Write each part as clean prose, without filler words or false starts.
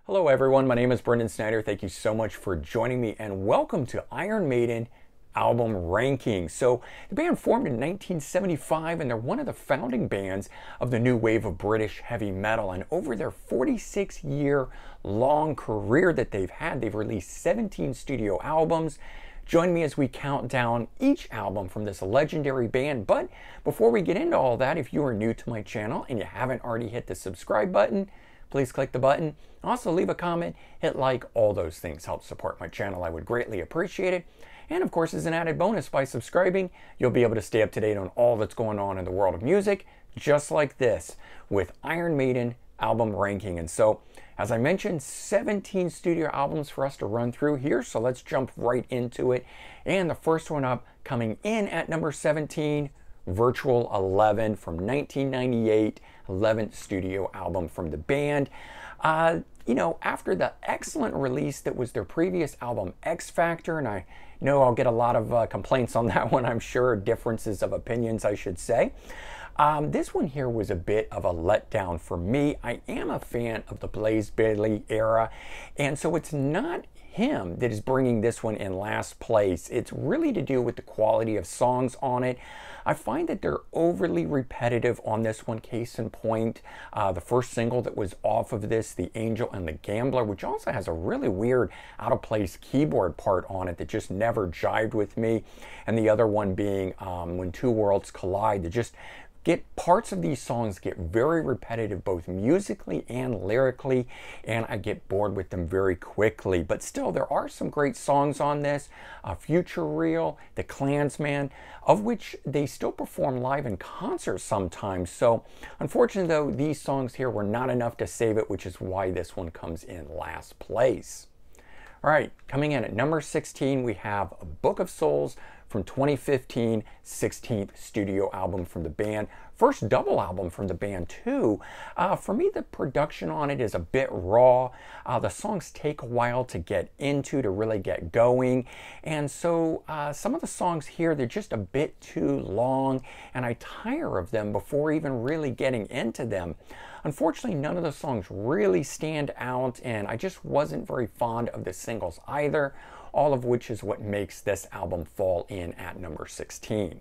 Hello everyone, my name is Brendan Snyder. Thank you so much for joining me and welcome to Iron Maiden album ranking. So the band formed in 1975 and they're one of the founding bands of the new wave of British heavy metal, and over their 46-year long career that they've had, they've released 17 studio albums. Join me as we count down each album from this legendary band. But before we get into all that, if you are new to my channel and you haven't already hit the subscribe button, please click the button. Also leave a comment, hit like, all those things help support my channel. I would greatly appreciate it. And of course, as an added bonus, by subscribing, you'll be able to stay up to date on all that's going on in the world of music, just like this, with Iron Maiden album ranking. And so, as I mentioned, 17 studio albums for us to run through here, so let's jump right into it. And the first one up, coming in at number 17, Virtual 11 from 1998, 11th studio album from the band. You know, after the excellent release that was their previous album, X Factor, and I know I'll get a lot of complaints on that one, I'm sure, differences of opinions, I should say. This one here was a bit of a letdown for me. I am a fan of the Blaze Bayley era, and so it's not him that is bringing this one in last place. It's really to do with the quality of songs on it. I find that they're overly repetitive on this one. Case in point, the first single that was off of this, The Angel and the Gambler, which also has a really weird out of place keyboard part on it that just never jived with me. And the other one being When Two Worlds Collide. That just parts of these songs get very repetitive, both musically and lyrically, and I get bored with them very quickly. But still, there are some great songs on this. Future Real, The Klansman, of which they still perform live in concert sometimes. So unfortunately though, these songs here were not enough to save it, which is why this one comes in last place. All right, coming in at number 16, we have Book of Souls from 2015, 16th studio album from the band. First double album from the band too. For me, the production on it is a bit raw. The songs take a while to get into, to really get going. And so some of the songs here, they're just a bit too long, and I tire of them before even really getting into them. Unfortunately, none of the songs really stand out, and I just wasn't very fond of the singles either, all of which is what makes this album fall in at number 16.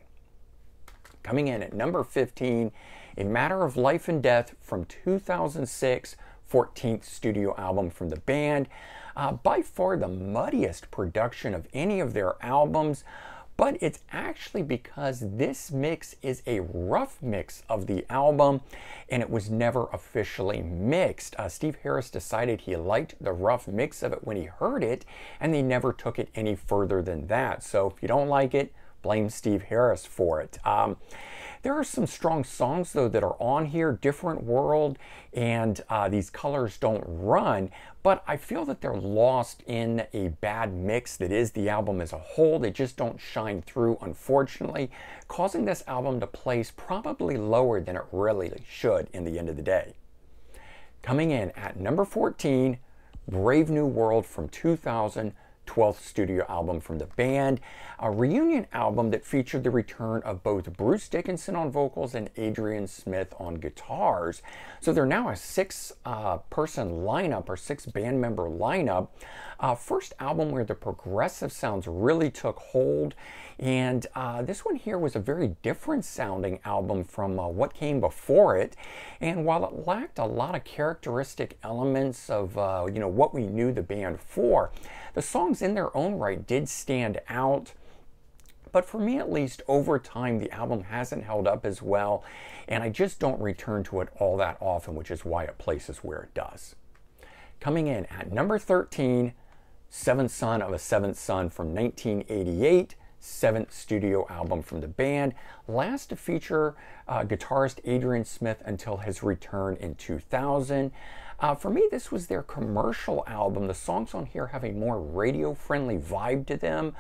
Coming in at number 15, A Matter of Life and Death from 2006, 14th studio album from the band. By far the muddiest production of any of their albums, but it's actually because this mix is a rough mix of the album and it was never officially mixed. Steve Harris decided he liked the rough mix of it when he heard it, and they never took it any further than that. So if you don't like it, blame Steve Harris for it. There are some strong songs though that are on here, Different World and These Colors Don't Run, but I feel that they're lost in a bad mix that is the album as a whole. They just don't shine through, unfortunately, causing this album to place probably lower than it really should in the end of the day. Coming in at number 14, Brave New World from 2000, 12th studio album from the band, a reunion album that featured the return of both Bruce Dickinson on vocals and Adrian Smith on guitars. So they're now a six-person lineup, or six-band member lineup. First album where the progressive sounds really took hold, and this one here was a very different sounding album from what came before it. And while it lacked a lot of characteristic elements of you know, what we knew the band for, the songs in their own right did stand out. But for me, at least, over time, the album hasn't held up as well, and I just don't return to it all that often, which is why it places where it does. Coming in at number 13, Seventh Son of a Seventh Son from 1988, 7th studio album from the band, last to feature guitarist Adrian Smith until his return in 2000. For me, this was their commercial album. The songs on here have a more radio-friendly vibe to them.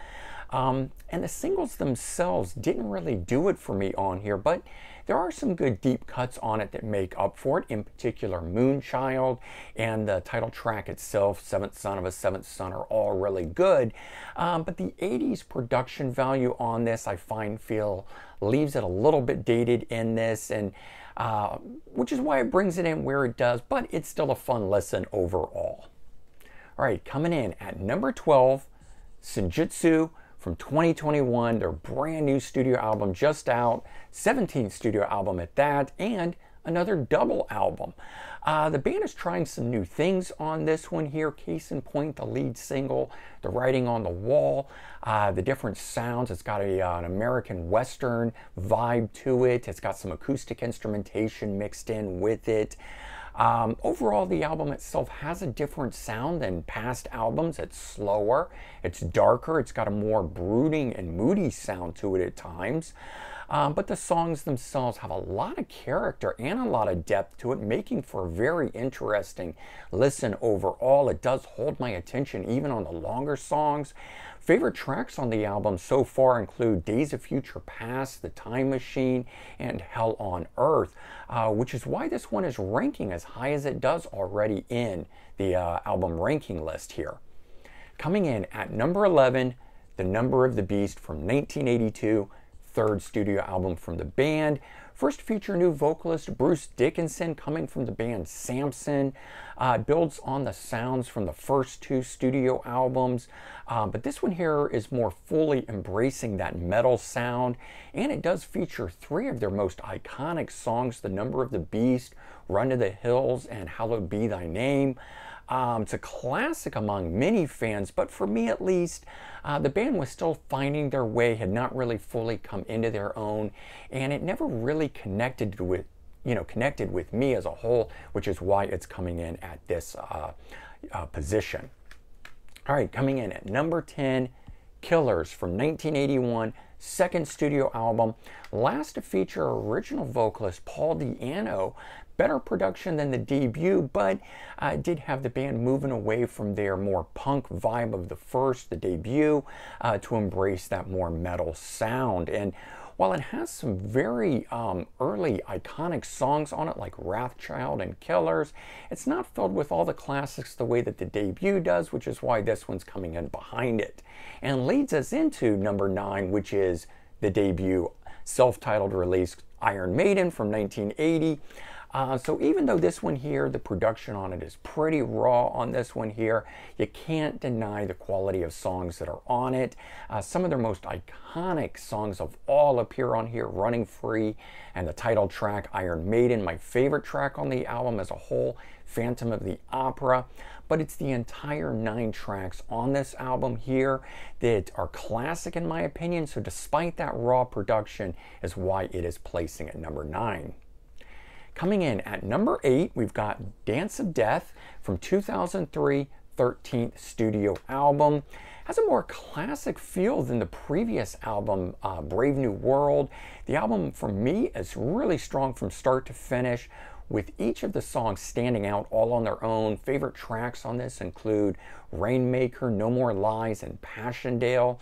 And the singles themselves didn't really do it for me on here, but there are some good deep cuts on it that make up for it, in particular Moonchild and the title track itself, Seventh Son of a Seventh Son, are all really good. But the 80s production value on this, I feel leaves it a little bit dated in this, and which is why it brings it in where it does, but it's still a fun listen overall. All right, coming in at number 12, Senjutsu from 2021, their brand new studio album just out, 17th studio album at that, and another double album. The band is trying some new things on this one here. Case in point, the lead single, The Writing on the Wall, the different sounds. It's got an American Western vibe to it. It's got some acoustic instrumentation mixed in with it. Overall, the album itself has a different sound than past albums. It's slower, it's darker, it's got a more brooding and moody sound to it at times. But the songs themselves have a lot of character and a lot of depth to it, making for a very interesting listen overall. It does hold my attention even on the longer songs. Favorite tracks on the album so far include Days of Future Past, The Time Machine, and Hell on Earth, which is why this one is ranking as high as it does already in the album ranking list here. Coming in at number 11, The Number of the Beast from 1982, third studio album from the band. First feature new vocalist Bruce Dickinson coming from the band Samson. Builds on the sounds from the first two studio albums, but this one here is more fully embracing that metal sound, and it does feature three of their most iconic songs, The Number of the Beast, Run to the Hills, and Hallowed Be Thy Name. It's a classic among many fans, but for me at least, the band was still finding their way, had not really fully come into their own, and it never really connected with me as a whole, which is why it's coming in at this position. All right, coming in at number 10, Killers from 1981, second studio album. Last to feature original vocalist Paul Di'Anno. Better production than the debut, but did have the band moving away from their more punk vibe of the debut, to embrace that more metal sound. And while it has some very early iconic songs on it like Wrathchild and Killers, it's not filled with all the classics the way that the debut does, which is why this one's coming in behind it. And leads us into number 9, which is the debut self-titled release Iron Maiden from 1980. So even though this one here, the production on it is pretty raw on this one here, you can't deny the quality of songs that are on it. Some of their most iconic songs of all appear on here, Running Free and the title track Iron Maiden. My favorite track on the album as a whole, Phantom of the Opera. But it's the entire 9 tracks on this album here that are classic in my opinion. So despite that raw production is why it is placing at number 9. Coming in at number 8, we've got Dance of Death from 2003, 13th studio album. Has a more classic feel than the previous album, Brave New World. The album, for me, is really strong from start to finish, with each of the songs standing out all on their own. Favorite tracks on this include Rainmaker, No More Lies, and Passchendaele.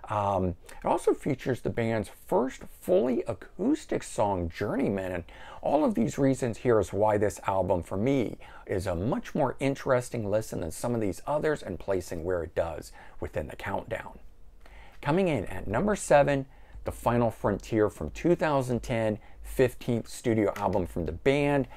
It also features the band's first fully acoustic song, Journeyman, and all of these reasons here is why this album, for me, is a much more interesting listen than some of these others, and placing where it does within the countdown. Coming in at number 7, The Final Frontier from 2010, 15th studio album from the band.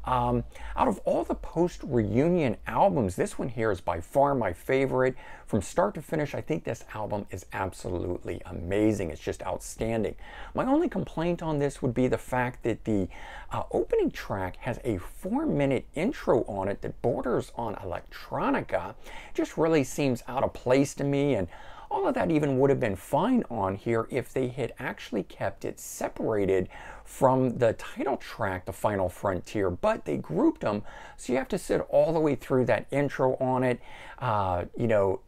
Out of all the post-reunion albums, this one here is by far my favorite. From start to finish, I think this album is absolutely amazing. It's just outstanding. My only complaint on this would be the fact that the opening track has a 4-minute intro on it that borders on electronica. It just really seems out of place to me, and all of that even would have been fine on here if they had actually kept it separated from the title track, The Final Frontier, but they grouped them, so you have to sit all the way through that intro on it,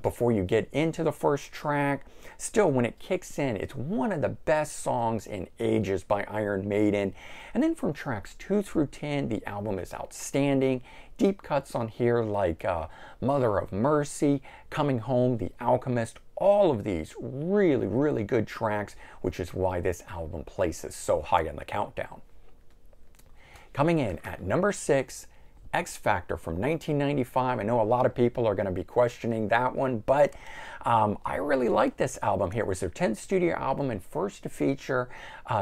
before you get into the first track. Still, when it kicks in, it's one of the best songs in ages by Iron Maiden. And then from tracks 2 through 10, the album is outstanding. Deep cuts on here like Mother of Mercy, Coming Home, The Alchemist, all of these really, really good tracks, which is why this album places so high on the countdown. Coming in at number 6, X Factor from 1995. I know a lot of people are going to be questioning that one, but I really like this album here. It was their 10th studio album and first to feature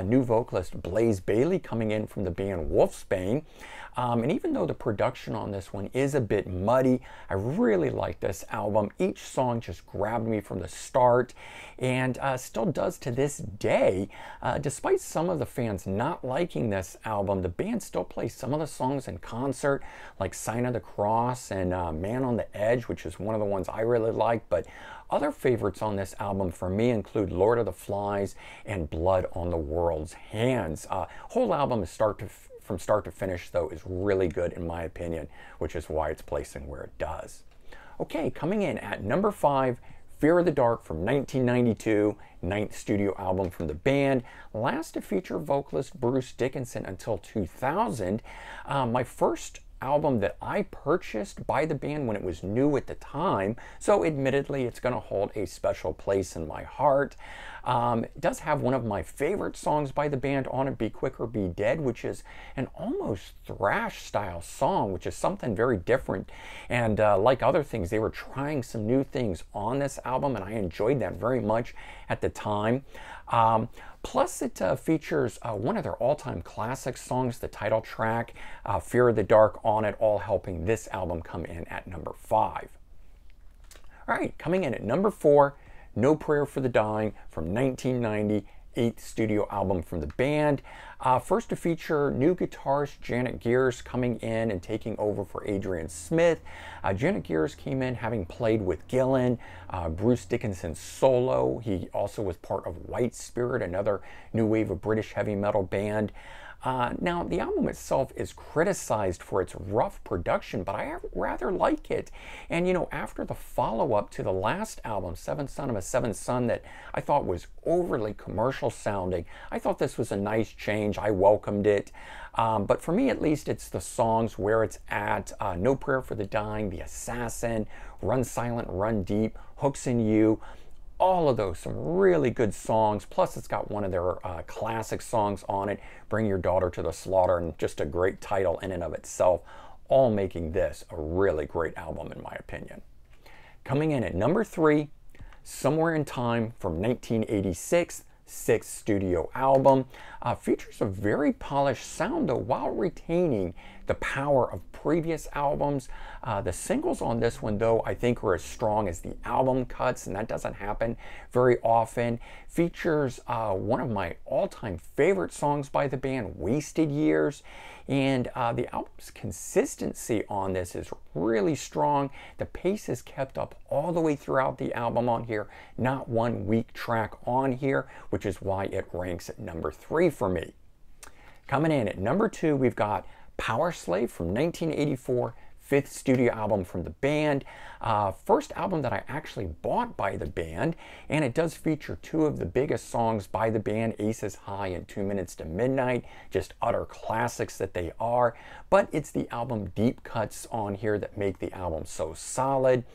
new vocalist Blaze Bayley coming in from the band Wolfsbane. And even though the production on this one is a bit muddy, I really like this album. Each song just grabbed me from the start, and still does to this day. Despite some of the fans not liking this album, the band still plays some of the songs in concert, like Sign of the Cross and Man on the Edge, which is one of the ones I really like. But other favorites on this album for me include Lord of the Flies and Blood on the World's Hands. Whole album is from start to finish, though, is really good in my opinion, which is why it's placing where it does. Okay, coming in at number 5, Fear of the Dark from 1992, 9th studio album from the band. Last to feature vocalist Bruce Dickinson until 2000. My first album that I purchased by the band when it was new at the time, so admittedly it's going to hold a special place in my heart. It does have one of my favorite songs by the band on it, Be Quick or Be Dead, which is an almost thrash style song, which is something very different. And like other things, they were trying some new things on this album, and I enjoyed that very much at the time. Plus, it features one of their all-time classic songs, the title track, Fear of the Dark, on it, all helping this album come in at number 5. All right, coming in at number 4, No Prayer for the Dying from 1990, 8th studio album from the band. First to feature new guitarist Janet Gears coming in and taking over for Adrian Smith. Janet Gears came in having played with Gillan, Bruce Dickinson's solo. He also was part of White Spirit, another new wave of British heavy metal band. Now, the album itself is criticized for its rough production, but I rather like it. And, you know, after the follow-up to the last album, Seventh Son of a Seventh Son, that I thought was overly commercial sounding, I thought this was a nice change. I welcomed it. But for me, at least, it's the songs where it's at. No Prayer for the Dying, The Assassin, Run Silent, Run Deep, Hooks in You. All of those, some really good songs. Plus, it's got one of their classic songs on it, Bring Your Daughter to the Slaughter, and just a great title in and of itself, all making this a really great album in my opinion. Coming in at number 3, Somewhere in Time from 1986, 6th studio album. Features a very polished sound, though, while retaining the power of previous albums. The singles on this one, though, I think are as strong as the album cuts, and that doesn't happen very often. Features one of my all-time favorite songs by the band, Wasted Years. And the album's consistency on this is really strong. The pace is kept up all the way throughout the album on here. Not one weak track on here, which is why it ranks at number 3 for me. Coming in at number 2, we've got Power Slave from 1984, 5th studio album from the band. First album that I actually bought by the band, and it does feature 2 of the biggest songs by the band, Aces High and 2 Minutes to Midnight, just utter classics that they are. But it's the album deep cuts on here that make the album so solid.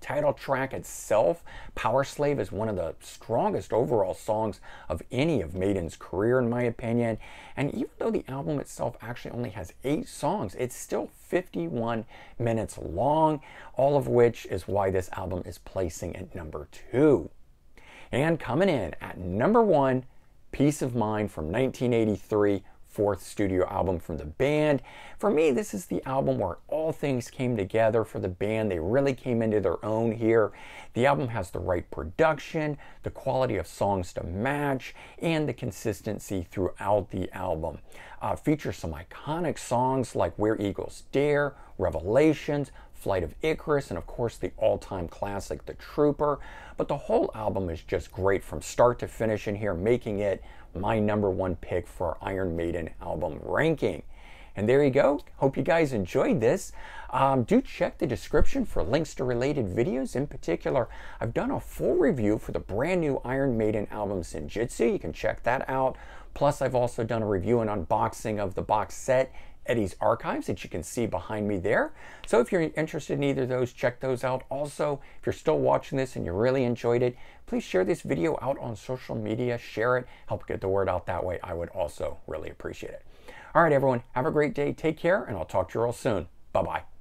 Title track itself, Power Slave, is one of the strongest overall songs of any of Maiden's career, in my opinion. And even though the album itself actually only has 8 songs, it's still 51 minutes long, all of which is why this album is placing at number 2. And coming in at number 1, Peace of Mind from 1983, 4th studio album from the band. For me, this is the album where all things came together for the band. They really came into their own here. The album has the right production, the quality of songs to match, and the consistency throughout the album. Features some iconic songs like Where Eagles Dare, Revelations, Flight of Icarus, and of course the all-time classic, The Trooper. But the whole album is just great from start to finish in here, making it my number 1 pick for Iron Maiden album ranking. And there you go. Hope you guys enjoyed this. Do check the description for links to related videos. In particular, I've done a full review for the brand new Iron Maiden album Senjutsu. You can check that out. Plus, I've also done a review and unboxing of the box set, Eddie's Archives, that you can see behind me there. So if you're interested in either of those, check those out. Also, if you're still watching this and you really enjoyed it, please share this video out on social media, share it, help get the word out that way. I would also really appreciate it. All right, everyone, have a great day. Take care, and I'll talk to you all soon. Bye-bye.